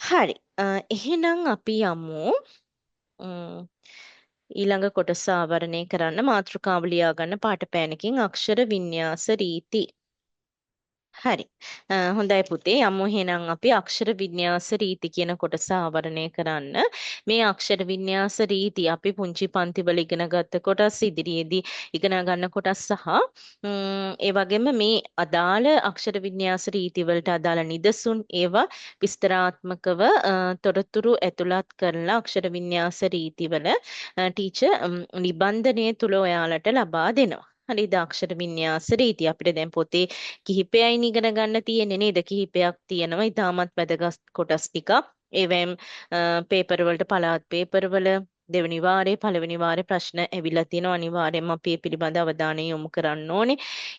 හරි. එහෙනම් අපි යමු ම්, ඊළඟ කොටස ආවරණය කරන්න මාතෘකාව ලියා ගන්න පාට පෑනකින් අක්ෂර වින්‍යාස රීති. හරි. හොඳයි පුතේ යමු එහෙනම් අපි අක්ෂර වින්‍යාස රීති කියන කොටස ආවරණය කරන්න. මේ අක්ෂර වින්‍යාස රීති අපි පුංචි පන්තිවල ඉගෙන ගත්ත කොටස් ඉදිරියේදී ඉගෙන ගන්න කොටස් සහ ඒ වගේම මේ අදාළ අක්ෂර වින්‍යාස රීති වලට අදාළ නිදසුන් ඒවා විස්තරාත්මකව තොරතුරු ඇතුළත් කරලා අක්ෂර වින්‍යාස රීතිවල ටීචර් නිබන්ධනය තුල ඔයාලට ලබා දෙනවා. හරිද අක්ෂර වින්‍යාස රීති අපිට දැන් පොතේ කිහිපයයි ඉගෙන ගන්න තියෙන්නේ නේද? කිහිපයක් තියෙනවා. ඉතාමත් වැදගත් කොටස් ටිකක්. ඒවෙන් පේපර් වලට පළාත් පේපර් වල දෙවෙනි වාරේ පළවෙනි වාරේ ප්‍රශ්න ඇවිල්ලා තියෙනවා. අනිවාර්යයෙන්ම අපි ඒ පිළිබඳ අවධානය යොමු කරන්න ඕනේ.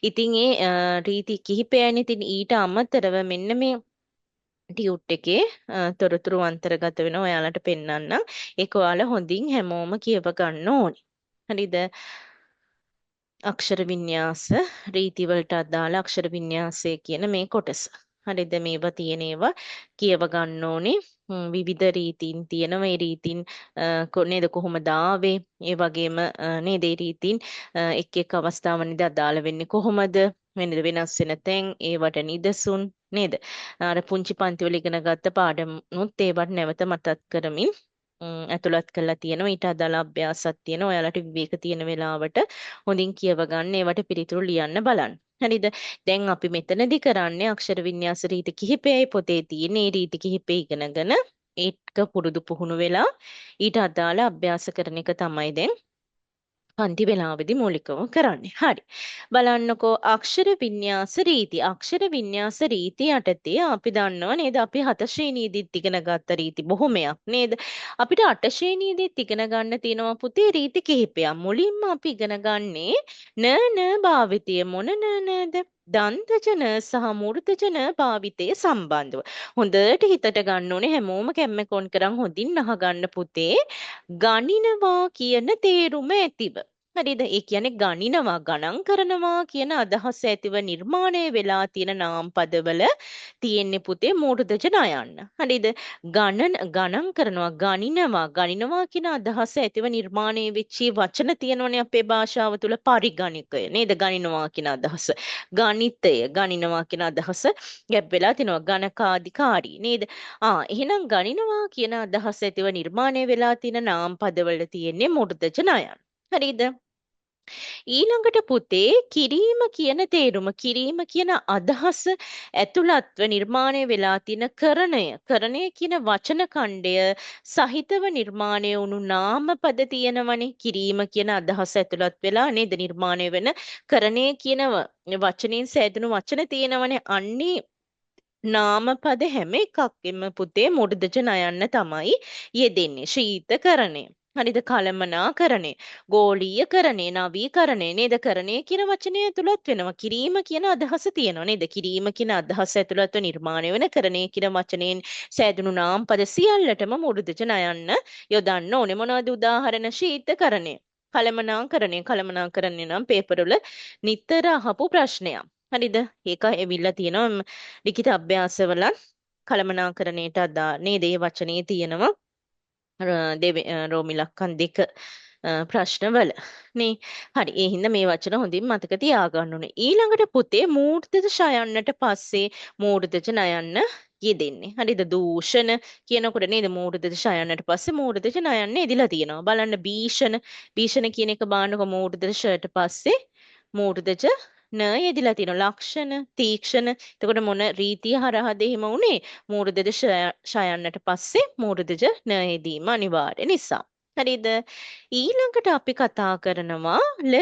ඉතින් ඒ රීති කිහිපයයි. ඉතින් ඊට අමතරව මෙන්න මේ ටියුට් එකේ තොරතුරු අන්තර්ගත වෙනවා ඔයාලට පෙන්වන්නම්. ඒක ඔයාලා හොඳින් හැමෝම කියව ගන්න ඕනේ. හරිද? අක්ෂර වින්‍යාස රීති වලට අදාළ අක්ෂර වින්‍යාසය කියන මේ කොටස. හරිද මේවා තියෙන ඒවා කියව ගන්න ඕනේ. විවිධ රීතීන් තියෙනවා. මේ රීතීන් නේද කොහොමද ආවේ? ඒ වගේම නේද ඒ රීතීන් එක් එක් අවස්ථාවන්දී අදාළ වෙන්නේ කොහොමද? වෙනස් වෙන තැන් ඒවට නිදසුන් නේද? අර පුංචි පන්ති වල ඉගෙන ගත්ත පාඩමුත් ඒවට නැවත මතක් කරමින් ඇතුළත් කරලා තියෙනවා ඊට අදාළ අභ්‍යාසත් තියෙනවා ඔයාලට විවේක තියෙන වෙලාවට හොඳින් කියව ගන්න ඒවට පිළිතුරු ලියන්න බලන්න හරිද දැන් අපි මෙතනදී කරන්නේ අක්ෂර වින්‍යාස රීති කිහිපයයි පොතේ තියෙන ඒ රීති කිහිපය ඉගෙනගෙන ඒක පුරුදු පුහුණු වෙලා ඊට අදාළ අභ්‍යාස කරන එක තමයි දැන් පන්ති වේලාවේදී මූලිකව කරන්නේ. හරි. බලන්නකෝ අක්ෂර වින්‍යාස රීති. අක්ෂර වින්‍යාස රීති යටතේ අපි දන්නව නේද? අපි 7 ශ්‍රේණියේදීත් ඉගෙන ගත්ත රීති බොහොමයක් නේද? අපිට 8 ශ්‍රේණියේදීත් ඉගෙන ගන්න තියෙනවා පුතේ රීති කිහිපයක්. මුලින්ම අපි ඉගෙන ගන්නේ න භාවිතය මොන නද? දන්තජන සහ මූර්තජන භාවිතය සම්බන්ධව. හොඳට හිතට ගන්න ඕනේ හැමෝම කැම්මකොන් කරන් හොඳින් අහගන්න පුතේ. ගණිනවා කියන තේරුම ඇතිව. හරිද? ඒ කියන්නේ ගණිනවා ගණන් කරනවා කියන අදහස ඇතිව නිර්මාණය වෙලා තියෙන නාම පදවල තියෙන්නේ පුතේ මූර්ධජ ණයන්න. හරිද? ගණන් කරනවා ගණිනවා කියන අදහස ඇතිව නිර්මාණය වෙච්ච වචන තියෙනවනේ අපේ භාෂාව තුල පරිගණිකය නේද? ගණිනවා කියන අදහස. ගණිතය ගණිනවා කියන අදහස ගැබ් වෙලා තිනවා ගණකාධිකාරී නේද? එහෙනම් ගණිනවා කියන අදහස ඇතිව නිර්මාණය වෙලා තියෙන නාම පදවල තියෙන්නේ මූර්ධජ ණයන්. හරිද? ඊළඟට පුතේ කිරීම කියන තේරුම කිරීම කියන අදහස ඇතුළත්ව නිර්මාණය වෙලා තියෙන කරණය කියන වචන ඛණ්ඩය සහිතව නිර්මාණය වුණු නාම පද තියෙනවනේ කිරීම කියන අදහස ඇතුළත් වෙලා නේද නිර්මාණය වෙන කරණය කියන වචනෙන් සෑදුණු වචන තියෙනවනේ අන්නේ නාම පද හැම එකක්ෙම පුතේ මුර්ධජ ණයන්න තමයි යෙදෙන්නේ ශීතකරණය හරිද කළමනාකරණය ගෝලීයකරණය නවීකරණය නේද කරණය කියන වචනය ඇතුළත් වෙනවා කිරීම කියන අදහස තියෙනවා නේද කිරීම කියන අදහස ඇතුළත්ව නිර්මාණය වෙන කරණය කියන වචනයෙන් සෑදුණු නාම පද සියල්ලටම මුර්ධජ ණයන්න යොදන්න ඕනේ මොනවද උදාහරණ ශීතකරණය කළමනාකරණය නම් පේපර් වල නිතර අහපු ප්‍රශ්නයක් හරිද ඒක එවිල්ලා තියෙනවා ලිඛිත අභ්‍යාසවල කළමනාකරණයට අදා නේද මේ වචනේ තියෙනවා රෝමි ලක්කන් 2 ප්‍රශ්නවල නේ හරි ඒ හින්දා මේ වචන හොඳින් මතක තියාගන්න ඕනේ ඊළඟට පුතේ මූර්තිත ඡයන්නට පස්සේ මූර්තිත ණයන්න යෙදෙන්නේ හරිද දූෂණ කියනකොට නේද මූර්තිත ඡයන්නට පස්සේ මූර්තිත ණයන්න එදිලා තියෙනවා බලන්න භීෂණ කියන එක බාන්නකො මූර්තිත ෂර්ට පස්සේ මූර්තිත න යෙදිලා තියෙනවා ලක්ෂණ තීක්ෂණ එතකොට මොන රීතිය හරහාද එහෙම උනේ මූර්ධජ ෂයන්නට පස්සේ මූර්ධජ න යෙදීම අනිවාර්ය නිසා හරිද ඊළඟට අපි කතා කරනවා ල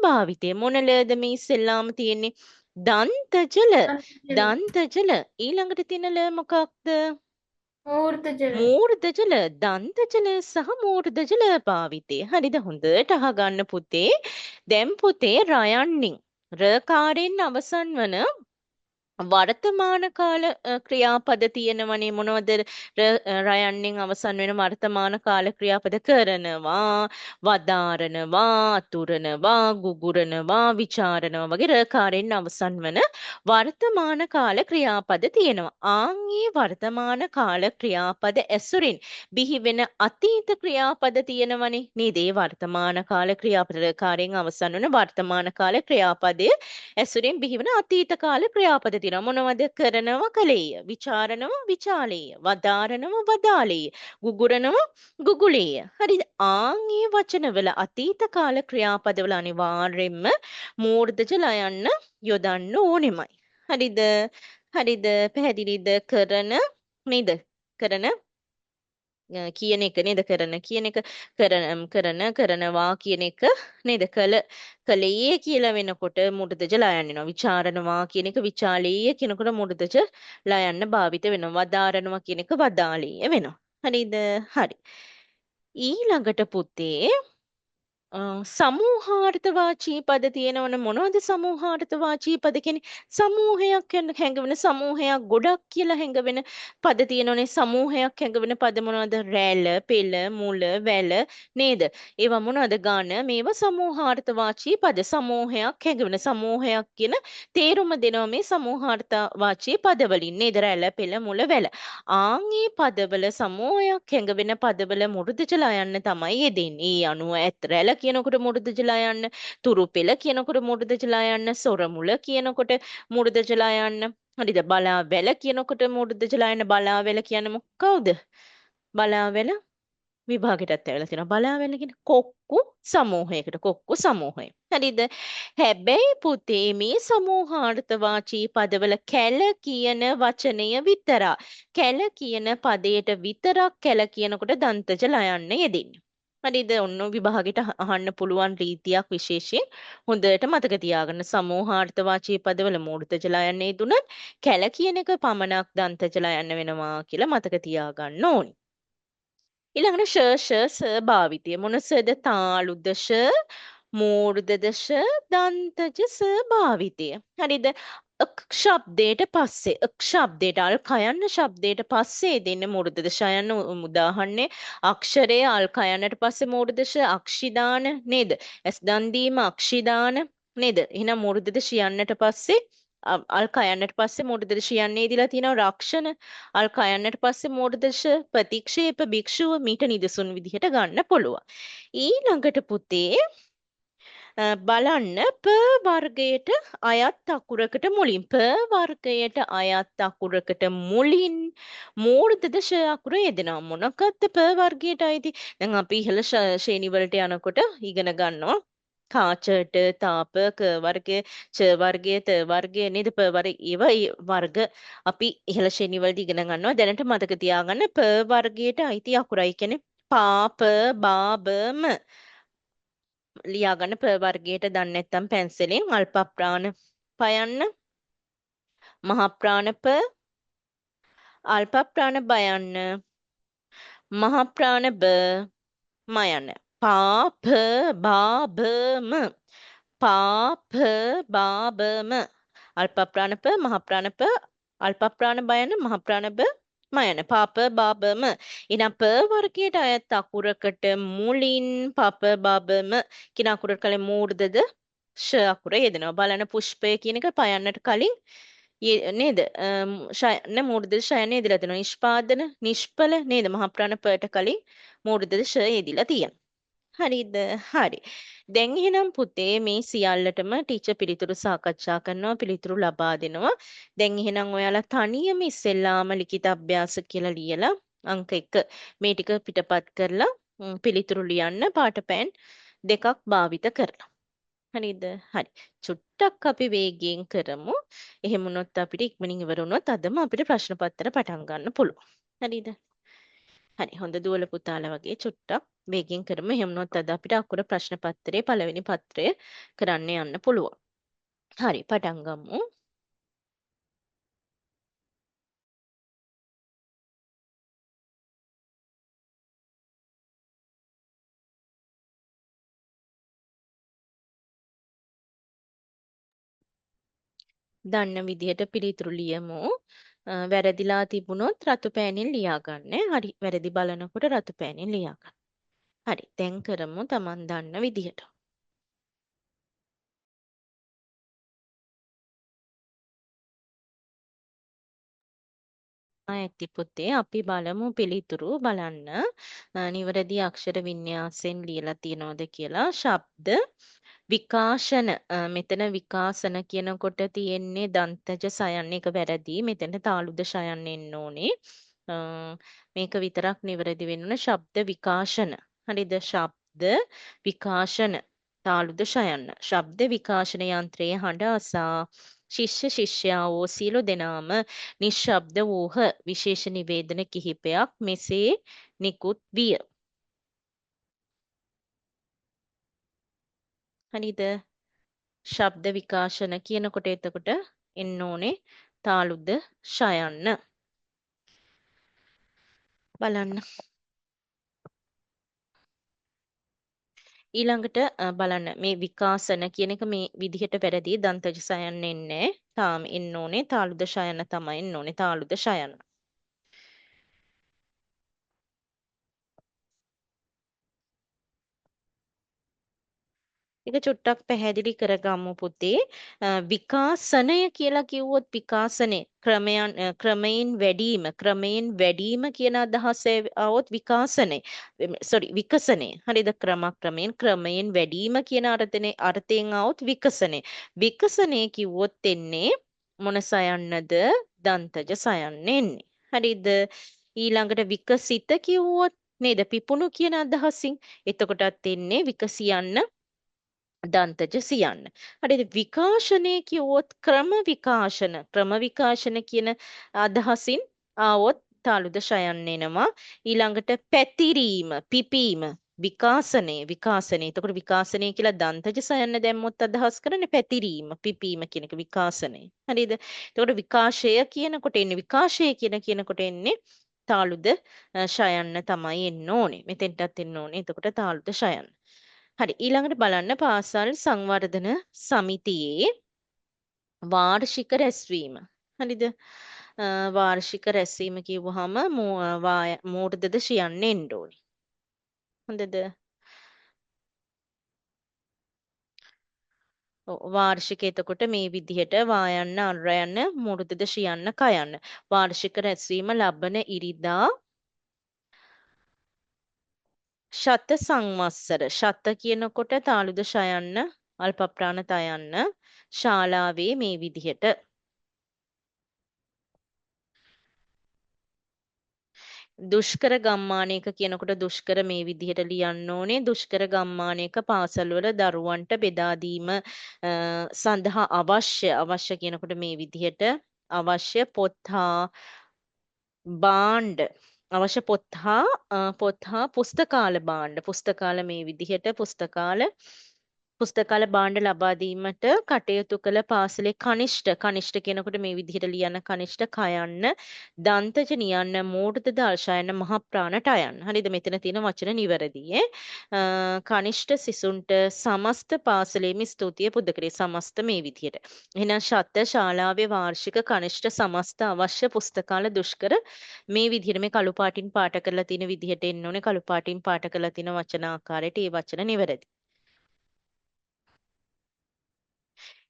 භාවිතය මොන ලද මේ ඉස්සෙල්ලාම තියෙන්නේ දන්තජල ඊළඟට තියෙන ල මොකක්ද මූර්තජල මූර්ධජල දන්තජල සහ මූර්ධජල භාවිතය හරිද හොඳට අහගන්න පුතේ දැන් පුතේ රයන්නින් රකාරයෙන් අවසන් වන වර්තමාන කාල ක්‍රියාපද තියෙනවනේ මොනවද රයන්නෙන් අවසන් වෙන වර්තමාන කාල ක්‍රියාපද කරනවා වදාරනවා අතුරනවා ගුගුරනවා විචාරනවා වගේ රකාරයෙන් අවසන් වන වර්තමාන කාල ක්‍රියාපද තියෙනවා. ආන්ගේ වර්තමාන කාල ක්‍රියාපද ඇසුරින් බිහිවෙන අතීත ක්‍රියාපද තියෙනවනේ නේද? ඒ වර්තමාන කාල ක්‍රියාපද රකාරයෙන් අවසන් වන වර්තමාන කාල ක්‍රියාපදය ඇසුරින් බිහිවන අතීත කාල ක්‍රියාපද තියෙනවා. මොනවද? කරනවා කලේය, විචාරනවා විචාලේය, වදාරනවා වදාලේය, ගුගුරනවා ගුගුලේය. හරිද? ආන්ගේ වචනවල අතීත කාල ක්‍රියාපදවල අනිවාර්යෙන්ම මූර්ධජ ලයන්න යොදන්න ඕනෙමයි. හරිද? හරිද? පැහැදිලිද? කරන නේද? කරන කියන එක නේද? කරන කියන එක කරනවා කියන එක නේද? කලයේ කියලා වෙනකොට මුඩදජ ලයන්න වෙනවා. විචාරනවා කියන එක විචාලීය කියනකොට මුඩදජ ලයන්න භාවිත වෙනවා. වදාරනවා කියන එක වදාලීය වෙනවා. හරිද? හරි. ඊළඟට පුතේ සමූහාර්ථවාචී පද තියෙනවනේ මොනවද සමූහාර්ථවාචී පද කියන්නේ? සමූහයක් හැඟවෙන සමූහයක් ගොඩක් කියලා හැඟවෙන පද තියෙනවනේ. සමූහයක් හැඟවෙන පද මොනවද? රැළ, පෙළ, මුල, වැල නේද? ඒවා මොනවද ගාන? මේවා සමූහාර්ථවාචී පද. සමූහයක් හැඟවෙන සමූහයක් කියන තේරුම දෙනවා මේ සමූහාර්ථවාචී පද වලින් නේද? රැළ, පෙළ, මුල, වැල. ආන්ගේ පදවල සමූහයක් හැඟවෙන පදවල මුරුදුජලා යන්න තමයි යෙදෙන්නේ. ඒ අනුව ඇත්රැළ කියනකොට මුරුදුජලා යන්න, තුරු පෙළ කියනකොට මුරුදුජලා යන්න, සොරමුල කියනකොට මුරුදුජලා යන්න. හරිද? බලාවැල කියනකොට මුරුදුජලා යන්න. බලාවැල කියන්නේ මොකක්ද? බලාවැල විභාගෙටත් ඇවිල්ලා තියෙනවා. බලාවැල කියන්නේ කොක්කු සමූහයකට. කොක්කු සමූහය. හරිද? හැබැයි පුතේ මේ සමූහාර්ථවාචී පදවල කැල කියන වචනය විතරා. කැල කියන පදයට විතරක් කැල කියනකොට දන්තජ ලයන්න යෙදෙන්නේ. හරිද? ඔන්න විභාගෙට අහන්න පුළුවන් රීතියක් විශේෂයෙන් හොඳට මතක තියාගන්න. සමූහාර්ථවාචී පදවල මූර්තජ ලයන්න යෙදුනත් කැල කියන එක පමණක් දන්තජ ලයන්න වෙනවා කියලා මතක තියාගන්න ඕනි. ඊළඟට භාවිතය මොන සද? තාලුද මූර්ධද දන්තජ භාවිතය. හරිද? ශබ්දයට පස්සේ ශබ්දයට අල්කයන්න ශබ්දයට පස්සේ දෙන්න මූර්ධද යන්න උදාහරණේ අක්ෂරය අල්කයන්නට පස්සේ මූර්ධද අක්ෂිදාන නේද? ඇස් දන් දීම අක්ෂිදාන නේද? එහෙනම් මූර්ධද යන්නට පස්සේ අල්කයන්නට පස්සේ මූර්ධද යන්නේ දීලා තියෙනවා රක්ෂණ අල්කයන්නට පස්සේ මූර්ධද ප්‍රතික්ෂේප භික්ෂුව මීට නිදසුන් විදිහට ගන්න පුළුවන්. ඊළඟට පුතේ බලන්න ප වර්ගයට අයත් අකුරකට මුලින් වර්ගයට අයත් අකුරකට මුලින් මූර්ධද අකුර යෙදෙනවා. මොනකද්ද ප වර්ගයට අයිති? දැන් අපි ඉහළ ශ්‍රේණි වලට යනකොට ඉගෙන ගන්නවා. කාචට තාප ක වර්ගය ච වර්ගය ත වර්ගය නේද? ප වර්ගය ඒවා ඒ වර්ග අපි ඉහළ ශ්‍රේණි වලදී ඉගෙන ගන්නවා. දැනට මතක තියාගන්න ප වර්ගයට අයිති අකුරයි කියන්නේ පාප බාබම ලියාගන්න. ප වර්ගයට දන්නේ නැත්නම් පැන්සලෙන් අල්ප ප්‍රාණ පයන්න මහ ප්‍රාණ ප අල්ප ප්‍රාණ බයන්න මහ ප්‍රාණ බ මයන්න. පාප බාබම පාප බාබම අල්ප ප්‍රාණ ප මහ ප්‍රාණ ප අල්ප ප්‍රාණ බයන්න මහ ප්‍රාණ බ මයන පාප බාබම. එහෙනම් ප වර්ගයට අයත් අකුරකට මුලින් පප බබම කියන අකුරට කලින් මූර්ධද ෂ අකුර යෙදෙනවා. බලන පුෂ්පය කියන එක පයන්නට කලින් නේද? ෂයන මූර්ධද ෂයන යෙදලා තියෙනවා. නිෂ්පාදන නිෂ්පල නේද? මහ ප්‍රාණ පට කලින් මූර්ධද ෂ යෙදලා තියෙනවා. හරිද? හරි. දැන් එහෙනම් පුතේ මේ සියල්ලටම ටීචර් පිළිතුරු සාකච්ඡා කරනවා, පිළිතුරු ලබා දෙනවා. දැන් එහෙනම් ඔයාලා තනියම ඉස්සෙල්ලාම ලිඛිත අභ්‍යාස කියලා ලියලා අංක 1 මේ ටික පිටපත් කරලා පිළිතුරු ලියන්න පාඨපෑන් දෙකක් භාවිත කරලා. හරිද? හරි. චුට්ටක් අපි වේගයෙන් කරමු. එහෙම වුණොත් අපිට ඉක්මනින් ඉවර වුණොත් අදම අපිට ප්‍රශ්න පත්‍ර පටන් ගන්න පුළුවන්. හරිද? හරි හොඳ දුවල පුතාලා වගේ චුට්ටක් වේගෙන් කරමු. එහෙම වුණොත් අද අපිට අකුර ප්‍රශ්න පත්‍රයේ පළවෙනි පත්‍රය කරන්න යන්න පුළුවන්. හරි පටන් ගමු. දන්න විදිහට පිළිතුරු ලියමු. වැරදිලා තිබුණොත් රතු පෑනින් ලියා ගන්න. හරි වැරදි බලනකොට රතු පෑනින් ලියා ගන්න. හරි දැන් කරමු Taman දන්න විදිහට. ඇති පුතේ අපි බලමු පිළිතුරු බලන්න. නිවැරදි අක්ෂර වින්‍යාසයෙන් ලියලා තියනවද කියලා. ශබ්ද විකාශන මෙතන විකාශන කියනකොට තියෙන්නේ දන්තජ සයන් එක වැරදි. මෙතන තාලුද ශයන් එන්න ඕනේ. අ, මේක විතරක් නිවැරදි වෙන්න ඕනේ. ශබ්ද විකාශන. හරිද? ශබ්ද විකාශන තාලුද ශයන්න. ශබ්ද විකාශන යන්ත්‍රයේ හඬ අසා ශිෂ්‍ය ශිෂ්‍යාවෝ සියලු දෙනාම නිශ්ශබ්ද වූහ. විශේෂ නිවේදන කිහිපයක් මෙසේ නිකුත් විය. හරිද? ශබ්ද විකාශන කියනකොට එතකොට එන්න ඕනේ තාලුද ශයන්න. බලන්න. ඊළඟට බලන්න මේ විකාශන කියන එක මේ විදිහට වැරදි. දන්තජ සයන්න එන්නේ තාම එන්න ඕනේ තාලුද ශයන්න තමයි එන්න ඕනේ තාලුද ශයන්න. ඒක චුට්ටක් පැහැදිලි කරගමු පුතේ. විකාශනය කියලා කිව්වොත් විකාශනේ ක්‍රමයෙන් වැඩිම කියන අදහස આવොත් විකාශනේ විකසනේ. හරිද? ක්‍රමයෙන් වැඩිම කියන අර්ථයෙන් આવොත් විකසනේ. විකසනේ කිව්වොත් එන්නේ මොන සයන්නද? දන්තජ සයන්න එන්නේ. හරිද? ඊළඟට විකසිත කිව්වොත් නේද? පිපුණු කියන අදහසින්. එතකොටත් එන්නේ විකසියන්න දන්තජ සියන්න. හරිද? විකාශනය කිව්වොත් ක්‍රම විකාශන කියන අදහසින් ආවොත් තාලුද ශයන්න එනවා. ඊළඟට පැතිරීම, පිපීම, විකාශනය. එතකොට විකාශනය කියලා දන්තජ සයන්න දැම්මොත් අදහස් කරන්නේ පැතිරීම, පිපීම කියන එක විකාශනය. හරිද? එතකොට විකාශය කියනකොට එන්නේ තාලුද ශයන්න තමයි එන්න ඕනේ. මෙතෙන්ටත් එන්න ඕනේ. එතකොට තාලුද ශයන්න. හරි ඊළඟට බලන්න පාසල් සංවර්ධන සමිතියේ වාර්ෂික රැස්වීම. හරිද? වාර්ෂික රැස්වීම කිව්වහම මූර්ධද ශයන්න එන්න ඕනේ. හොඳද? වාර්ෂික එතකොට මේ විදිහට වායන්න අර්යන්න මූර්ධද ශයන්න කයන්න. වාර්ෂික රැස්වීම ලබන ඉරිදා ශත සංවත්සර. ශත කියනකොට තාලුද ශයන්න අල්ප ප්‍රාණ තයන්න ශාලාවේ මේ විදිහට දුෂ්කර ගම්මානයක කියනකොට දුෂ්කර මේ විදිහට ලියන්න ඕනේ. දුෂ්කර ගම්මානයක පාසල්වල දරුවන්ට බෙදා දීම සඳහා අවශ්‍ය කියනකොට මේ විදිහට අවශ්‍ය පොත් හා භාණ්ඩ පොත් හා පුස්තකාල මේ විදිහට පුස්තකාල භාණ්ඩ ලබා දීමට කටයුතු කළ පාසලේ කනිෂ්ඨ කියනකොට මේ විදිහට ලියන්න කනිෂ්ඨ කයන්න දන්තජ නියන්න මූර්ධ දර්ශයන්න මහ ප්‍රාණට අයන්න. හරිද? මෙතන තියෙන වචන නිවැරදි කනිෂ්ඨ සිසුන්ට සමස්ත පාසලේම ස්තුතිය පුද කරේ. සමස්ත මේ විදිහට. එහෙනම් ශත ශාලාවේ වාර්ෂික කනිෂ්ඨ සමස්ත අවශ්‍ය පුස්තකාල දුෂ්කර මේ විදිහට මේ කළු පාටින් පාට කරලා තියෙන විදිහට එන්න ඕනේ. කළු පාටින් පාට කරලා තියෙන වචන ආකාරයට ඒ වචන නිවැරදි.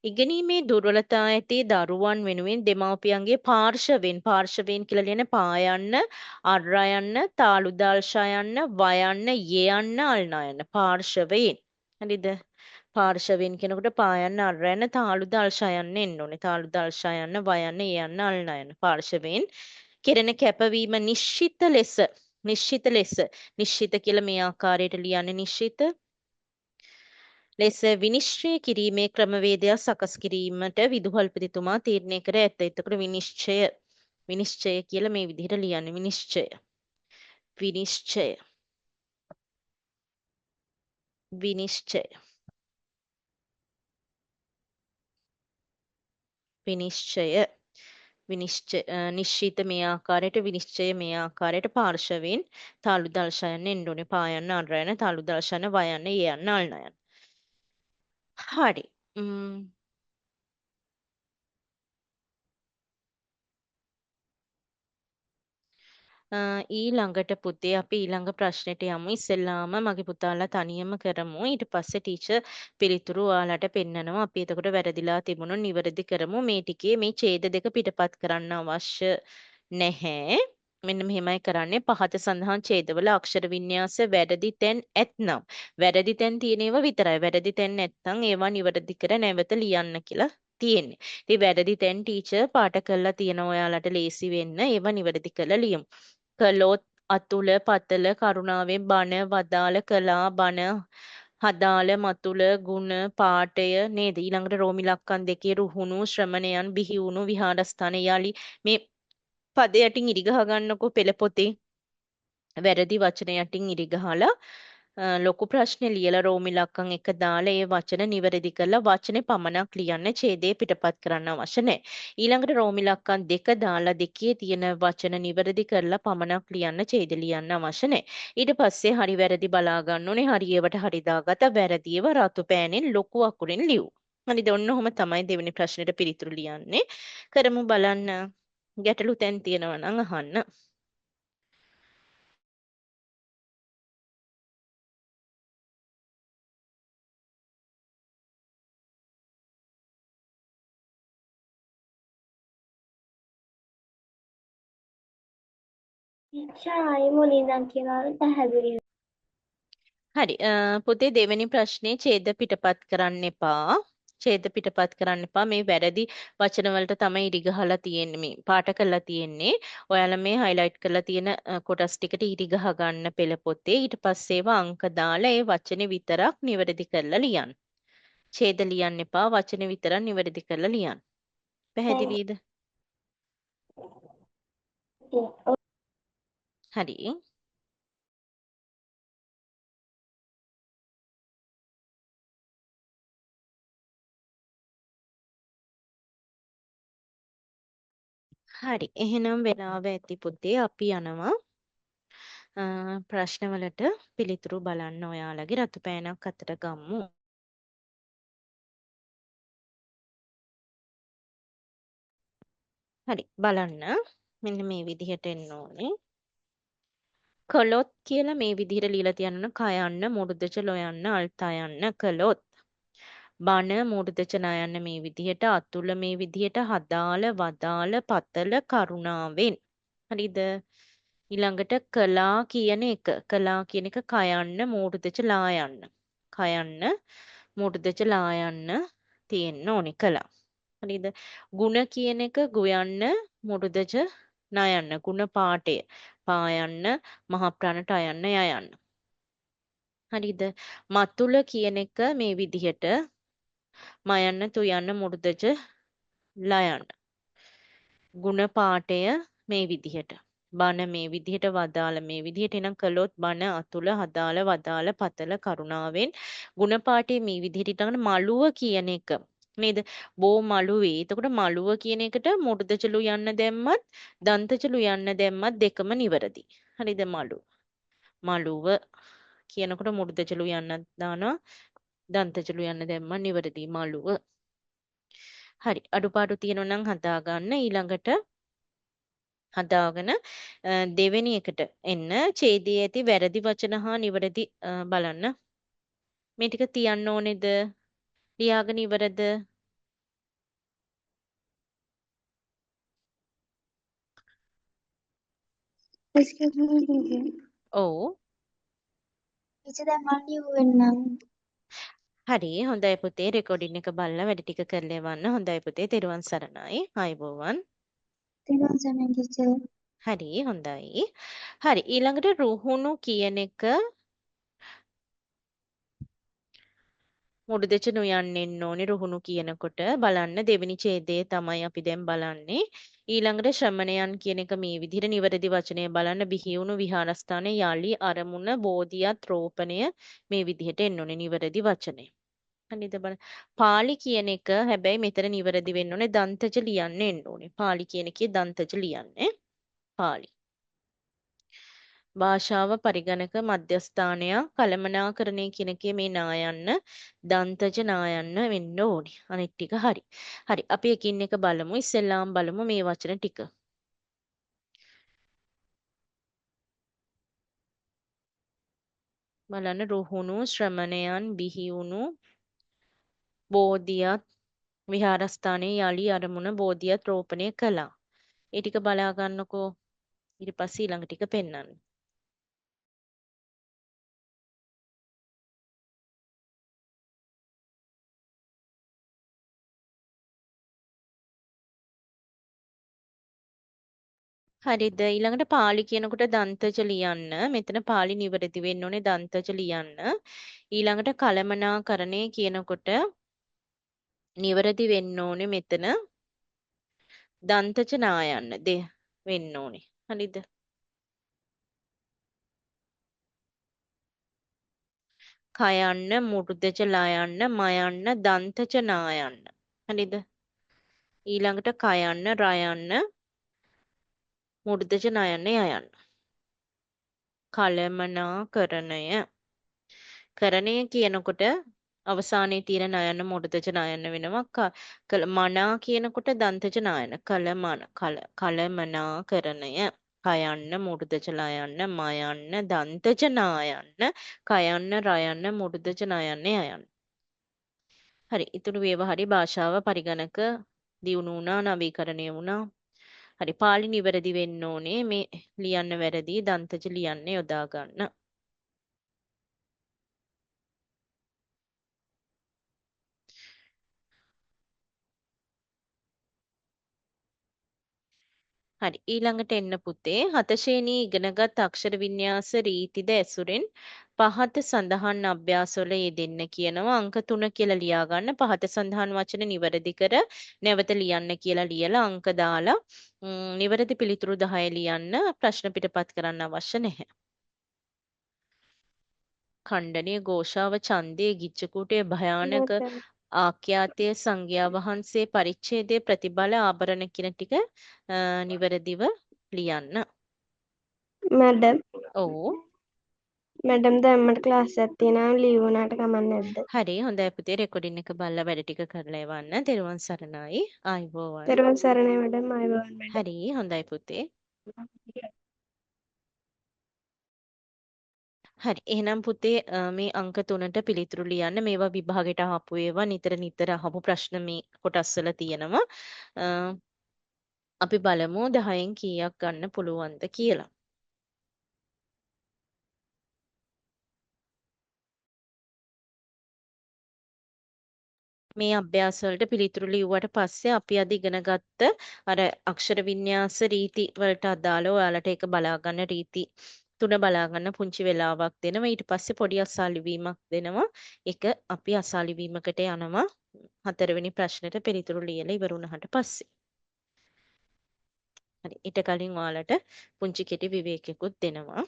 ඉගෙනීමේ දුර්වලතා ඇති දරුවන් වෙනුවෙන් දෙමව්පියන්ගේ පාර්ශවයෙන් කියලා ලියන පායන්න, අර්යන්න, තාලුදාල්ෂයන්න, වයන්න, යයන්න, අල්නයන්න පාර්ශවයෙන්. හරිද? පාර්ශවයෙන් කෙනෙකුට පායන්න, අර්යන්න, තාලුදාල්ෂයන්න එන්න ඕනේ. තාලුදාල්ෂයන්න, වයන්න, යයන්න, අල්නයන්න පාර්ශවයෙන් කෙරෙන කැපවීම නිශ්චිත ලෙස කියලා මේ ආකාරයට ලියන්නේ නිශ්චිත ලෙස විනිශ්චය කිරීමේ ක්‍රමවේදයක් සකස් කිරීමට විදුහල්පතිතුමා තීරණය කර ඇත. එතකොට විනිශ්චය කියලා මේ විදිහට ලියන්නේ විනිශ්චය. විනිශ්චය. විනිශ්චය. විනිශ්චය. නිශ්චිත මේ ආකාරයට විනිශ්චය මේ ආකාරයට පාර්ශවයෙන් තාලු දර්ශයන්න එන්න ඕනේ. පායන්න අරයන තාලු දර්ශන වයන්න යන්න අල්නයන්න. හරි. ඊළඟට පුතේ අපි ඊළඟ ප්‍රශ්නෙට යමු. ඉස්සෙල්ලාම මගේ පුතාලා තනියම කරමු. ඊට පස්සේ ටීචර් පිළිතුරු ඔයාලට පෙන්නනවා. අපි එතකොට වැරදිලා තිබුණොත් නිවැරදි කරමු. මේ ටිකේ මේ ඡේද දෙක පිටපත් කරන්න අවශ්‍ය නැහැ. මෙන්න මෙහෙමයි කරන්නේ. පහත සඳහන් ඡේදවල අක්ෂර වින්‍යාස වැරදි තැන් ඇත්නම් වැරදි තැන් තියෙන ඒවා විතරයි. වැරදි තැන් නැත්නම් ඒවා නිවැරදි කර නැවත ලියන්න කියලා තියෙන්නේ. ඉතින් වැරදි තැන් ටීචර් පාට කරලා තියෙන ඔයාලට ලේසි වෙන්න ඒවා නිවැරදි කරලා ලියමු. කළොත් අතුල පතල කරුණාවෙන් බණ වදාළ කළා බණ හදාළ මතුල ගුණ පාඨය නේද ඊළඟට රෝමි ලක්කන් දෙකේ රුහුණු ශ්‍රමණයන් බිහි වුණු විහාරස්ථාන යාලි මේ පද යටින් ඉරි ගහ ගන්නකො පෙළ පොතේ වැරදි වචන යටින් ඉරි ගහලා ලොකු ප්‍රශ්නේ ලියලා රෝමි ලක්කම් එක දාලා ඒ වචන නිවැරදි කරලා වචනේ පමණක් ලියන්න ඡේදය පිටපත් කරන්න අවශ්‍ය නැහැ. ඊළඟට රෝමි ලක්කම් දෙක දාලා දෙකේ තියෙන වචන නිවැරදි කරලා පමණක් ලියන්න ඡේද ලියන්න අවශ්‍ය නැහැ. ඊට පස්සේ හරි වැරදි බලා ගන්න ඕනේ. හරි ඒවට හරි දාගත්ත වැරදිව රතු පෑනෙන් ලොකු අකුරෙන් ලියු. හරිද? ඔන්න ඔහොම තමයි දෙවෙනි ප්‍රශ්නෙට පිළිතුරු ලියන්නේ. කරමු බලන්න. ගැටලු තැන් තියෙනවා නම් අහන්න. ඡායි මුලින්දන් කියනවා පැහැදිලි. හරි පුතේ දෙවෙනි ප්‍රශ්නේ ඡේද පිටපත් කරන්න එපා. ඡේද පිටපත් කරන්න එපා. මේ වැරදි වචන වලට තමයි ඉරි ගහලා තියෙන්නේ මේ පාට කරලා තියෙන්නේ. ඔයාලා මේ highlight කරලා තියෙන කොටස් ටිකට ඉරි ගහ ගන්න පෙළ පොතේ. ඊට පස්සේ ඒවා අංක දාලා ඒ වචනේ විතරක් නිවැරදි කරලා ලියන්න. ඡේද ලියන්න එපා. වචනේ විතරක් නිවැරදි කරලා ලියන්න. පැහැදිලිද? හරි. හරි. එහෙනම් වෙලාව ඇති පුතේ අපි යනවා ප්‍රශ්නවලට පිළිතුරු බලන්න ඔයාලගේ රතු පෑනක් අතට ගමු. හරි බලන්න මෙන්න මේ විදිහට එන්න ඕනේ. කළොත් කියලා මේ විදිහට ලියලා තියන්න කයන්න මුරුදච ලොයන්න අල්තයන්න කළොත්. බණ මුරුදච නයන්න මේ විදිහට අතුල මේ විදිහට හදාල වදාල පතල කරුණාවෙන්. හරිද? ඊළඟට කලා කියන එක කයන්න මූර්ධච ලායන්න. කයන්න මූර්ධච ලායන්න තියෙන්න ඕනේ කලා. හරිද? ಗುಣ කියන එක ගුයන්න මුරුදච නයන්න. ಗುಣ පාඨය පායන්න මහ ප්‍රාණට අයන්න යයන්න. හරිද? මතුල කියන එක මේ විදිහට මයන්න තුයන්න මුරුදච ලයන්න. ಗುಣ පාඨය මේ විදිහට බණ මේ විදිහට වදාළ මේ විදිහට එනම් කළොත් බණ අතුල හදාළ වදාළ පතල කරුණාවෙන් ಗುಣ පාඨය මේ විදිහට ඊටඟට මළුව කියන එක නේද බෝ මළුවේ එතකොට මළුව කියන එකට මුර්ධචලු යන්න දැම්මත් දන්තචලු යන්න දැම්මත් දෙකම නිවැරදි හරිද මළුව කියනකොට මුර්ධචලු යන්න දානවා දන්තචලු යන්න දැම්මත් නිවැරදි මළුව හරි අඩුපාඩු තියෙනවා නම් හදාගන්න ඊළඟට හදාගෙන දෙවෙනි එකට එන්න ඡේදයේ ඇති වැරදි වචන හා නිවැරදි බලන්න මේ ටික තියන්න ඕනේද ලියාගෙන ඉවරද Excuse me, teacher. ඔව් Teacher, දැන් මම ලියුවෙන්නම්. හරි හොඳයි පුතේ රෙකෝඩින් එක බලලා වැඩ ටික කරලා එවන්න හොඳයි පුතේ තෙරුවන් සරණයි ආයුබෝවන් තේරුවන් සරණයි teacher. හරි හොඳයි හරි ඊළඟට රුහුණු කියන එක මුඩු දෙච නොයන්නෙන්න ඕනේ රුහුණු කියනකොට බලන්න දෙවෙනි ඡේදයේ තමයි අපි දැන් බලන්නේ ඊළඟට ශ්‍රමණයන් කියන එක මේ විදිහට නිවැරදි වචනය බලන්න බිහි වුණු විහාරස්ථානයේ යාලි අරමුණ බෝධියත් රෝපණය මේ විදිහට එන්න ඕනේ නිවැරදි වචනය හරිද බලන්න පාලි කියන එක හැබැයි මෙතන නිවැරදි වෙන්න ඕනේ දන්තජ ලියන්න එන්න ඕනේ පාලි කියන එකේ දන්තජ ලියන්නේ පාලි භාෂාව පරිගණක මධ්‍යස්ථානයක් කළමනාකරණය කියන එකේ මේ නායන්න දන්තජ නායන්න වෙන්න ඕනි. අනිත් ටික හරි. හරි. අපි එකින් එක බලමු. ඉස්සෙල්ලාම බලමු මේ වචන ටික. බලන්න රුහුණු ශ්‍රමණයන් බිහි වුණු බෝධියත් විහාරස්ථානයේ යලි අරමුණ බෝධියත් රෝපණය කළා. ඒ ටික බලා ගන්නකෝ. ඊට පස්සේ ඊළඟ ටික පෙන්වන්න. හරිද? ඊළඟට පාලි කියනකොට දන්තජ ලියන්න. මෙතන පාලි නිවැරදි වෙන්න ඕනේ දන්තජ ලියන්න. ඊළඟට කලමනාකරණය කියනකොට නිවැරදි වෙන්න ඕනේ මෙතන දන්තජ නායන්න වෙන්න ඕනේ. හරිද? කයන්න මුරුදජ ලයන්න මයන්න දන්තජ නායන්න. හරිද? ඊළඟට කයන්න රයන්න මුරුදජ නයන්න යයන්න. කලමනාකරණය කරණය කියනකොට අවසානයේ තියෙන නයන්න මුරුදජ නයන්න වෙනවා. මනා කියනකොට දන්තජ නායන කලමනාකරණය කයන්න මුරුදජ ලයන්න මයන්න දන්තජ නායන්න කයන්න රයන්න මුරුදජ නයන්න යයන්න. හරි. ඊතුරු වේවා හරි භාෂාව පරිගණක දියුණු වුණා නවීකරණය වුණා. හරි. පාලි නිවැරදි වෙන්න ඕනේ. මේ ලියන්න වැරදි දන්තජ ලියන්න යොදා ගන්න. හරි ඊළඟට එන්න පුතේ හතශේනී ඉගෙනගත් අක්ෂර වින්‍යාස රීතිද ඇසුරෙන් පහත සඳහන් අභ්‍යාසවල යෙදෙන්න කියනවා අංක 3 කියලා ලියා ගන්න පහත සඳහන් වචන නිවැරදි කර නැවත ලියන්න කියලා ලියලා අංක දාලා නිවැරදි පිළිතුරු 10 ලියන්න ප්‍රශ්න පිටපත් කරන්න අවශ්‍ය නැහැ. ඛණ්ඩනීය ഘോഷාව ඡන්දයේ ගිච්ඡකූටයේ භයානක madam, ආඛ්‍යාතයේ සංඝයා වහන්සේ පරිච්ඡේදයේ ප්‍රතිබල ආභරණ කියන ටික නිවැරදිව ලියන්න. madam, ඔව්. දැන් මට ක්ලාස් එකක් තියෙනවා ලීව් වුණාට කමක් නැද්ද? හරි හොඳයි පුතේ රෙකෝඩින් එක බලලා වැඩ ටික කරලා එවන්න. තෙරුවන් සරණයි. ආයුබෝවන්. තෙරුවන් සරණයි madam, ආයුබෝවන් madam. හරි හොඳයි පුතේ. හරි එහෙනම් පුතේ මේ අංක 3ට පිළිතුරු ලියන්න මේවා විභාගෙට අහපු ඒවා නිතර නිතර අහපු ප්‍රශ්න මේ කොටස්වල තියෙනවා. අපි බලමු 10න් කීයක් ගන්න පුළුවන්ද කියලා. මේ අභ්‍යාස වලට පිළිතුරු ලිව්වට පස්සේ අපි අද ඉගෙන ගත්ත අර අක්ෂර වින්‍යාස රීති වලට අදාළව ඔයාලට ඒක බලා ගන්න රීති තුන බලා ගන්න පුංචි වෙලාවක් දෙනවා ඊට පස්සේ පොඩි අසාලිවීමක් දෙනවා ඒක අපි අසාලිවීමකට යනවා හතරවෙනි ප්‍රශ්නෙට පිළිතුරු ලියලා ඉවර වුණාට පස්සේ හරි ඊට කලින් ඔයාලට පුංචි කෙටි විවේකයකුත් දෙනවා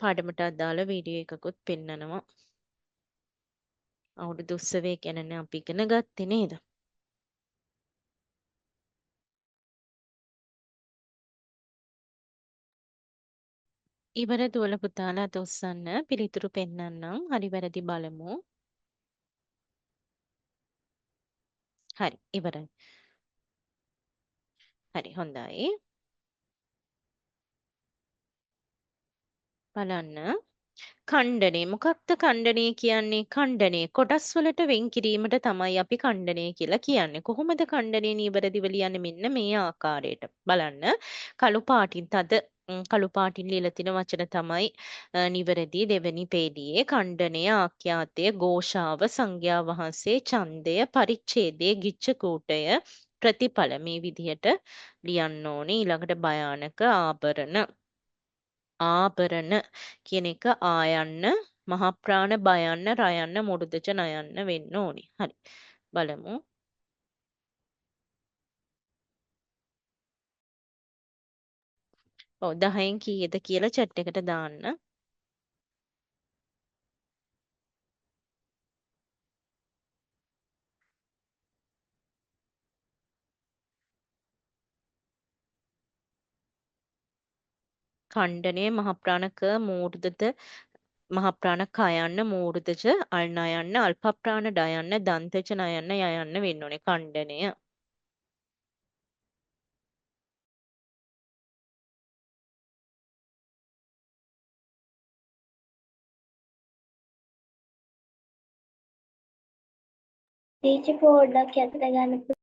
පාඩමට අදාළ වීඩියෝ එකකුත් පෙන්නනවා අවුරුදු උත්සවය ගැනනේ අපි ඉගෙන ගත්තේ නේද? ඉවර දුවල පුතාලා අත උස්සන්න පිළිතුරු පෙන්නන්නම් හරි වැරදි බලමු. හරි ඉවරයි. හරි හොඳයි. බලන්න ඛණ්ඩනය මොකක්ද ඛණ්ඩනය කියන්නේ ඛණ්ඩනය කොටස් වලට වෙන් කිරීමට තමයි අපි ඛණ්ඩනය කියලා කියන්නේ කොහොමද ඛණ්ඩනය නිවැරදිව ලියන්නේ මෙන්න මේ ආකාරයට බලන්න කළු පාටින් තද කළු පාටින් ලියලා තියෙන වචන තමයි නිවැරදි දෙවෙනි පේඩියේ ඛණ්ඩනය ආඛ්‍යාතය ഘോഷාව සංඝයා වහන්සේ ඡන්දය පරිච්ඡේදය ගිච්ඡකූටය ප්‍රතිඵල මේ විදිහට ලියන්න ඕනේ ඊළඟට භයානක ආභරණ කියන එක ආයන්න මහා ප්‍රාණ බයන්න රයන්න මුරුදච නයන්න වෙන්න ඕනි. හරි. බලමු. ඔව් 10න් කීයද කියලා chat එකට දාන්න. ඛණ්ඩනයේ මහා ප්‍රාණක මූර්ධත මහා ප්‍රාණ කයන්න මූර්ධජ අල්නයන්න අල්ප ප්‍රාණ ඩයන්න දන්තජ නයන්න යයන්න වෙන්න ඕනේ ඛණ්ඩනය. ටීචර් පොඩ්ඩක් යතට ගන්න පුළුවන්.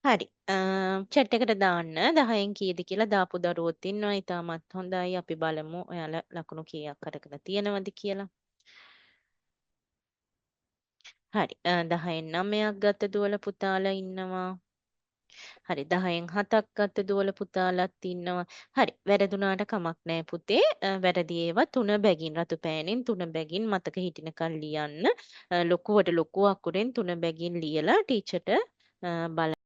හරි. chat එකට දාන්න 10න් කීයද කියලා දාපු දරුවොත් ඉන්නවා. ඉතාමත් හොඳයි. අපි බලමු ඔයාලා ලකුණු කීයක් අරගෙන තියෙනවද කියලා. හරි. 10න් 9ක් ගත්ත දුවල පුතාලා ඉන්නවා. හරි 10න් 7ක් ගත්ත දුවල පුතාලත් ඉන්නවා. හරි වැරදුනාට කමක් නැහැ පුතේ. වැරදි ඒවා 3 බැගින් රතු පෑනෙන් 3 බැගින් මතක හිටිනකල් ලියන්න. ලොකුවට ලොකු අකුරෙන් 3 බැගින් ලියලා ටීචර්ට බලන්න.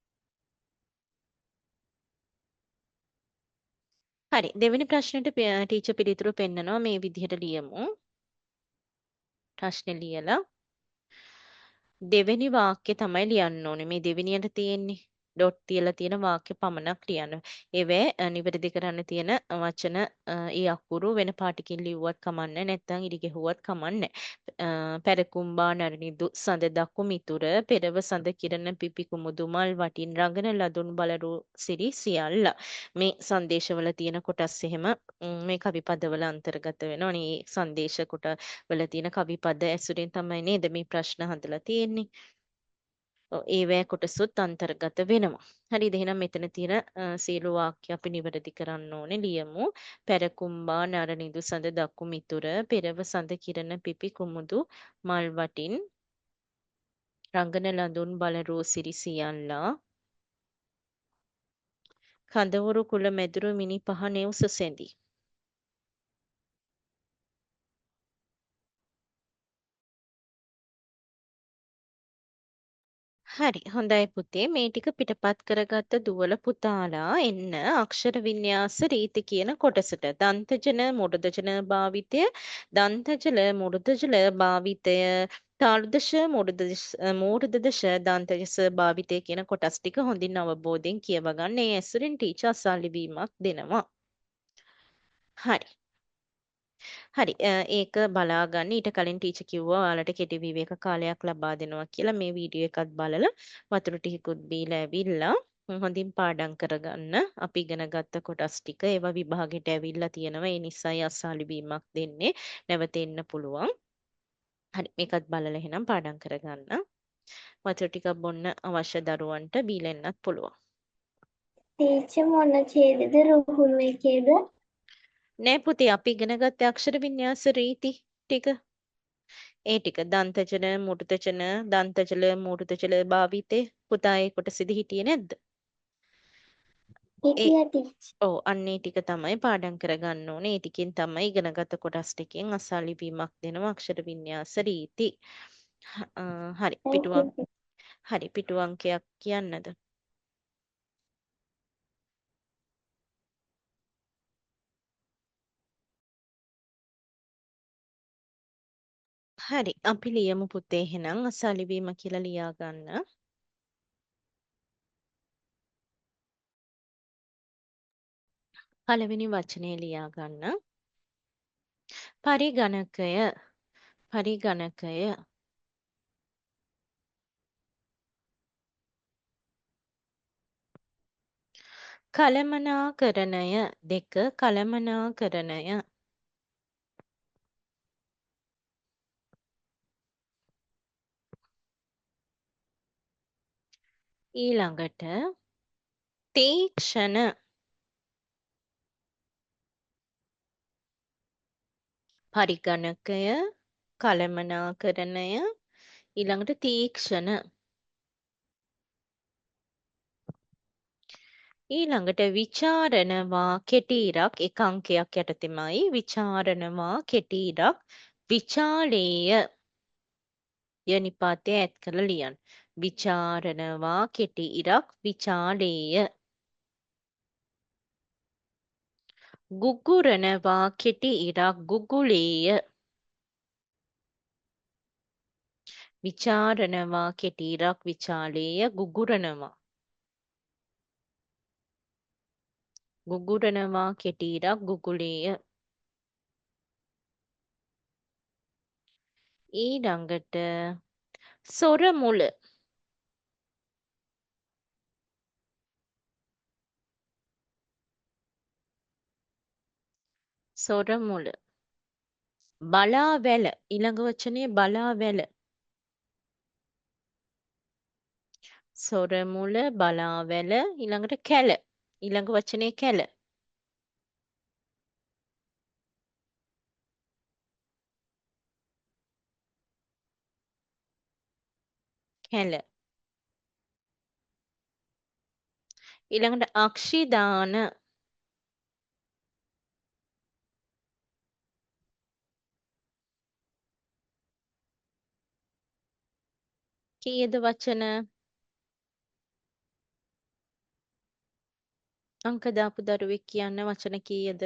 හරි දෙවෙනි ප්‍රශ්නෙට ටීචර් පිළිතුරු පෙන්නනවා මේ විදිහට ලියමු. ප්‍රශ්නේ ලියලා දෙවෙනි වාක්‍ය තමයි ලියන්න ඕනේ. මේ දෙවෙනියට තියෙන්නේ ඩොට් තියලා තියෙන වාක්‍ය පමණක් ලියන්න. ඒවැ නිවැරදි කරන්න තියෙන වචන ඒ අකුරු වෙන පාටකින් ලිව්වත් කමන්නේ නැත්නම් ඉරි ගැහුවත් කමන්නේ. පැරකුම්බා නරනිදු සඳ දකු මිතුර පෙරව සඳ කිරණ පිපි කුමුදු මල් වටින් රඟන ලදුන් බලරු සිරි සියල්ල. මේ සංදේශවල තියෙන කොටස් එහෙම මේ කවි පදවල අන්තර්ගත වෙනවා. මේ සංදේශ කොට වල තියෙන කවි පද ඇසුරින් තමයි නේද මේ ප්‍රශ්න හදලා තියෙන්නේ. ඒවැ කොටසුත් අන්තර්ගත වෙනවා. හරිද? එහෙනම් මෙතන තියෙන සියලු වාක්‍ය අපි නිවැරදි කරන්න ඕනේ ලියමු. පැරකුම්බා නරනිදු සඳ දකු මිතුර පෙරව සඳ කිරණ පිපි කුමුදු මල් වටින් රංගන ලඳුන් බලරෝ සිරි සියල්ලා කඳවුරු කුල මැදුරු මිනි පහ නෙව් සුසැඳි. හරි හොඳයි පුතේ මේ ටික පිටපත් කරගත්ත දුවල පුතාලා එන්න අක්ෂර වින්‍යාස රීති කියන කොටසට දන්තජන මු르දජන භාවිතය දන්තජල මු르දජල භාවිතය තාර්දශ මූර්ධදශ දන්තජස භාවිතය කියන කොටස් ටික හොඳින් අවබෝධයෙන් කියව ගන්න. ඒ ඇසුරින් ටීචර් අසල් ලිවීමක් දෙනවා. හරි. හරි ඒක බලාගන්න ඊට කලින් ටීචර් කිව්වා ඔයාලට කෙටි විවේක කාලයක් ලබා දෙනවා කියලා මේ වීඩියෝ එකත් බලලා වතුර ටිකකුත් බීලා ඇවිල්ලා හොඳින් පාඩම් කරගන්න අපි ඉගෙන ගත්ත කොටස් ටික ඒවා විභාගෙට ඇවිල්ලා තියෙනවා ඒ නිසායි අසාලි වීමක් දෙන්නේ නැවත එන්න පුළුවන් හරි මේකත් බලලා එහෙනම් පාඩම් කරගන්න වතුර ටිකක් බොන්න අවශ්‍ය දරුවන්ට බීලා එන්නත් පුළුවන් ටීචර් මොන ඡේදෙද රුහුණු එකේද? නෑ පුතේ අපි ඉගෙන ගත්තේ අක්ෂර වින්‍යාස රීති ටික ඒ ටික දන්තජන මුර්තජන දන්තජල මුර්තජල භාවිතේ පුතා ඒ කොටසෙදි හිටියේ නැද්ද? ඒ හිටියා ටීචර්. ඔව් අන්න ඒ ටික තමයි පාඩම් කරගන්න ඕනේ. ඒ ටිකෙන් තමයි ඉගෙනගත කොටස් ටිකෙන් අසා ලිවීමක් දෙනවා අක්ෂර වින්‍යාස රීති. හරි පිටුවක් හරි පිටු අංකයක් කියන්නද? හරි අපි ලියමු පුතේ එහෙනම් අසා ලිවීම කියලා ලියා ගන්න. පළවෙනි වචනේ ලියා ගන්න. පරිගණකය පරිගණකය කළමනාකරණය දෙක කළමනාකරණය ඊළඟට තීක්ෂණ පරිගණකය කළමනාකරණය ඊළඟට තීක්ෂණ ඊළඟට විචාරණවා කෙටි ඉරක් එක අංකයක් යටතෙමයි විචාරණවා කෙටි ඉරක් විචාලේය යනිපාතය ඈඩ් කරලා ලියන්න විචාරණවා කෙටි ඉරක් විචාලේය ගුගුරනවා කෙටි ඉරක් ගුගුලේය විචාරණවා කෙටි ඉරක් විචාලේය ගුගුරනවා ගුගුරනවා කෙටි ඉරක් ගුගුලේය ඊළඟට සොර මුල සොර මුල. බලාවැල. ඊළඟ වචනේ බලාවැල. සොර මුල බලාවැල ඊළඟට කැල. ඊළඟ වචනේ කැල. කැල. ඊළඟට අක්ෂිදාන. කීයද වචන? අංක දාපු දරුවෙක් කියන්න වචන කීයද?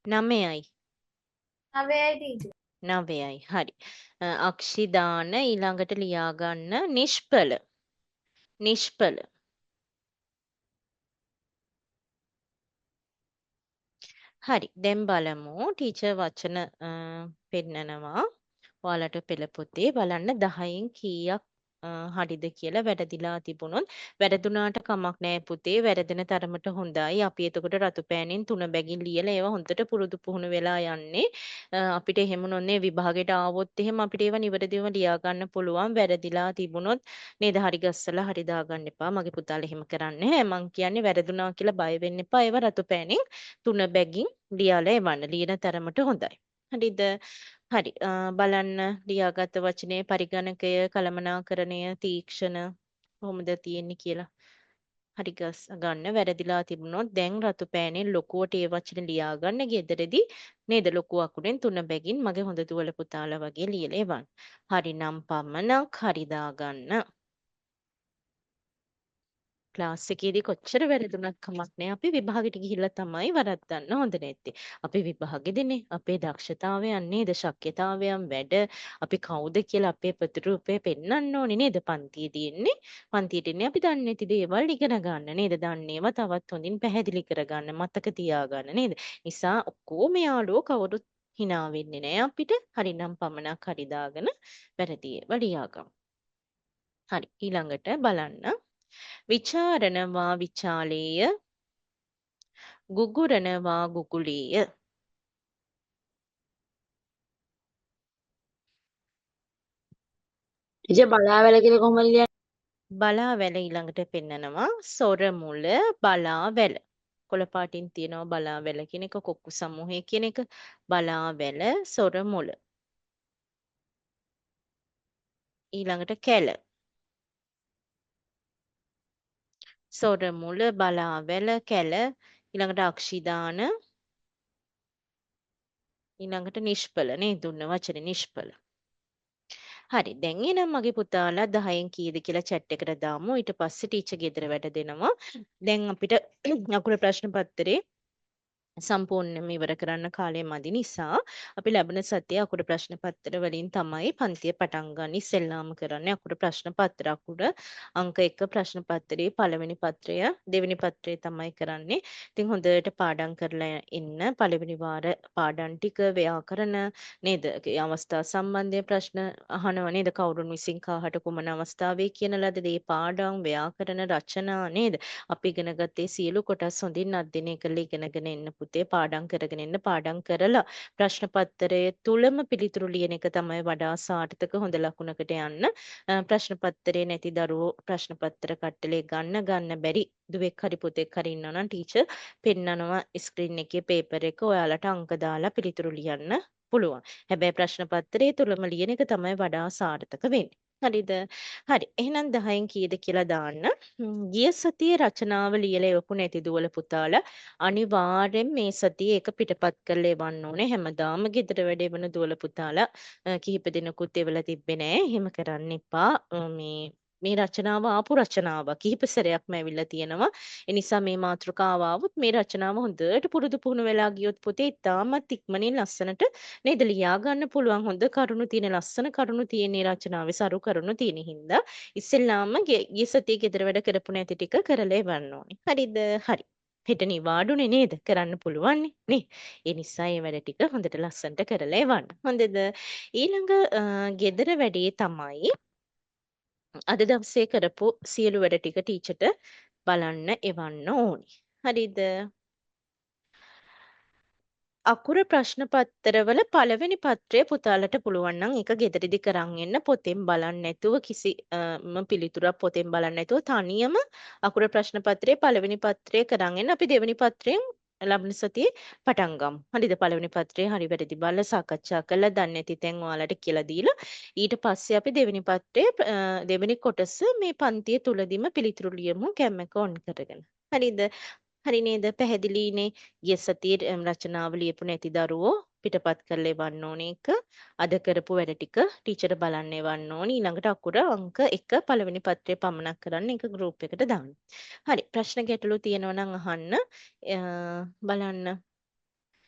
9යි. 9යි. හරි. අක්ෂිදාන ඊළඟට ලියා ගන්න නිෂ්පල. නිෂ්පල. හරි. දැන් බලමු ටීචර් වචන පෙන්නනවා. ඔයාලට පෙළ පොතේ බලන්න 10න් කීයක් හරිද කියලා වැරදිලා තිබුණොත් වැරදුනාට කමක් නෑ පුතේ වැරදෙන තරමට හොඳයි. අපි එතකොට රතු පෑනෙන් 3 බැගින් ලියලා ඒවා හොඳට පුරුදු පුහුණු වෙලා යන්නේ. අපිට එහෙම නොන්නේ විභාගෙට ආවොත් එහෙම අපිට ඒවා නිවැරදිවම ලියා ගන්න පුළුවන්. වැරදිලා තිබුණොත් නේද හරි ගස්සලා හරි දාගන්න එපා. මගේ පුතාලා එහෙම කරන්නේ නැහැ. මං කියන්නේ වැරදුනා කියලා බය වෙන්න එපා. ඒවා රතු පෑනෙන් 3 බැගින් ලියාලා එවන්න. ලියන තරමට හොඳයි. හරිද? හරි. බලන්න ලියාගත් වචනේ පරිගණකය, කළමනාකරණය, තීක්ෂණ කොහොමද තියෙන්නේ කියලා. හරි ගන්න වැරදිලා තිබුණොත් දැන් රතු පෑනෙන් ලොකුවට ඒ වචන ලියා ගන්න ගෙදරදී නේද ලොකු අකුරෙන් 3 බැගින් මගේ හොඳ දුවල පුතාලා වගේ ලියලා එවන්න. හරි නම් පමණක් හරි දාගන්න. ක්ලාස් එකේදී කොච්චර වැරදුනත් කමක් නෑ අපි විභාගෙට ගිහිල්ලා තමයි වරද්දන්න හොඳ නැත්තේ. අපි විභාගෙදිනේ අපේ දක්ෂතාවයන් නේද ශක්්‍යතාවයන් වැඩ අපි කවුද කියලා අපේ ප්‍රතිරූපය පෙන්වන්න ඕනේ නේද පන්තියේදී එන්නේ. පන්තියට එන්නේ අපි දන්නේ නැති දේවල් ඉගෙන ගන්න නේද? දන්නේවා තවත් හොඳින් පැහැදිලි කරගන්න මතක තියාගන්න නේද? නිසා ඔක්කොම යාළුවෝ කවුරුත් hina වෙන්නේ නෑ අපිට. හරිනම් පමණක් හරි දාගෙන වැරදි ඒවා ලියාගමු. හරි ඊළඟට බලන්න විචාරණවා විචාලේය ගුගුරනවා ගුගුලේය. ඉතින් බලාවැල කියලා කොහොමද ලියන්නේ? බලාවැල ඊළඟට පෙන්නනවා සොර මුල බලාවැල. කොළ පාටින් තියෙනවා බලාවැල කියන එක කොක්කු සමූහය කියන එක බලාවැල සොර මුල. ඊළඟට කැල. සොර මුල බලාවැල කැල ඊළඟට අක්ෂිදාන ඊළඟට නිෂ්පල නේ දුන්න වචනේ නිෂ්පල. හරි දැන් එහෙනම් මගේ පුතාලා 10න් කීයද කියලා chat එකට දාමු ඊට පස්සේ ටීචර් ගෙදර වැඩ දෙනවා දැන් අපිට අකුරු ප්‍රශ්න පත්‍රේ සම්පූර්ණයෙන්ම ඉවර කරන්න කාලය මදි නිසා අපි ලැබෙන සතියේ අකුරු ප්‍රශ්න පත්‍ර වලින් තමයි පන්තිය පටන් ගන්න ඉස්සෙල්ලාම කරන්නේ අකුරු ප්‍රශ්න පත්‍ර අකුර අංක 1 ප්‍රශ්න පත්‍රයේ පළවෙනි පත්‍රය දෙවෙනි පත්‍රය තමයි කරන්නේ. ඉතින් හොඳට පාඩම් කරලා ඉන්න පළවෙනි වාර පාඩම් ටික ව්‍යාකරණ නේද? ඒ අවස්ථා සම්බන්ධයෙන් ප්‍රශ්න අහනවා නේද? කවුරුන් විසින් කාහට කුමන අවස්ථාවේ කියන ලද දේ පාඩම් ව්‍යාකරණ රචනා නේද? අපි ඉගෙන ගත්තේ සියලු කොටස් හොඳින් අධ්‍යයනය කරලා ඉගෙනගෙන එන්න පුතේ පාඩම් කරගෙන එන්න පාඩම් කරලා ප්‍රශ්න පත්‍රයේ තුලම පිළිතුරු ලියන එක තමයි වඩා සාර්ථක හොඳ ලකුණකට යන්න ප්‍රශ්න පත්‍රයේ නැති දරුවෝ ප්‍රශ්න පත්‍ර කට්ටලේ ගන්න බැරි දුවෙක් හරි පුතෙක් හරි ඉන්නවා නම් ටීචර් පෙන්නනවා ස්ක්‍රීන් එකේ පේපර් එක ඔයාලට අංක දාලා පිළිතුරු ලියන්න පුළුවන්. හැබැයි ප්‍රශ්න පත්‍රයේ තුලම ලියන එක තමයි වඩා සාර්ථක වෙන්නේ. හරිද? හරි. එහෙනම් 10න් කීයද කියලා දාන්න. ගිය සතියේ රචනාව ලියලා එවපු නැති දුවල පුතාලා අනිවාර්යෙන් මේ සතියේ ඒක පිටපත් කරලා එවන්න ඕනේ. හැමදාම ගෙදර වැඩ එවන දුවල පුතාලා කිහිප දිනකුත් එවලා තිබ්බේ නෑ. එහෙම කරන්න එපා. මේ රචනාව ආපු රචනාවක් කිහිප සැරයක්ම ඇවිල්ලා තියෙනවා. ඒ නිසා මේ මාතෘකාව ආවොත් මේ රචනාව හොඳට පුරුදු පුහුණු වෙලා ගියොත් පුතේ ඉතාමත් ඉක්මනින් ලස්සනට නේද ලියා ගන්න පුළුවන්. හොඳ කරුණු තියෙන ලස්සන කරුණු තියෙන රචනාවේ සරු කරුණු තියෙන හින්දා ඉස්සෙල්ලාම ගිය සතියේ ගෙදර වැඩ කරපු නැති ටික කරලා එවන්න ඕනේ. හරිද? හරි. හෙට නිවාඩුනේ නේද? කරන්න පුළුවන් නේ. ඒ නිසා ඒ වැඩ ටික හොඳට ලස්සනට කරලා එවන්න. හොඳද? ඊළඟ ගෙදර වැඩේ තමයි අද දවසේ කරපු සියලු වැඩ ටික ටීචර්ට බලන්න එවන්න ඕනි. හරිද? අකුර ප්‍රශ්න පත්තරවල පළවෙනි පත්‍රය පුතාලට පුළුවන් නම් ඒක ගෙදරදි කරන් එන්න පොතෙන් බලන්න නැතුව පිළිතුරක් පොතෙන් බලන්න නැතුව තනියම අකුර ප්‍රශ්න පත්‍රයේ පළවෙනි පත්‍රය කරන් එන්න. අපි දෙවෙනි පත්‍රයෙන් ලබන සතියේ පටන් ගමු. හරිද? පළවෙනි පත්‍රයේ හරි වැරදි බලලා සාකච්ඡා කරලා දන්නේ නැති තැන් ඔයාලට කියලා දීලා ඊට පස්සේ අපි දෙවෙනි පත්‍රයේ දෙවෙනි කොටස මේ පන්තිය තුලදීම පිළිතුරු ලියමු කැමක ඔන් කරගෙන. හරිද? හරි නේද? පැහැදිලිනේ. ගිය සතියේ රචනාව ලියපු නැති දරුවෝ පිටපත් කරලා එවන්න ඕනේ එක. අද කරපු වැඩ ටික ටීචර් බලන්න එවන්න ඕනේ. ඊළඟට අකුර අංක 1 පළවෙනි පත්‍රය පමණක් කරන්න ඒක ගෲප් එකට දාන්න. හරි. ප්‍රශ්න ගැටලු තියෙනවා නම් අහන්න. බලන්න.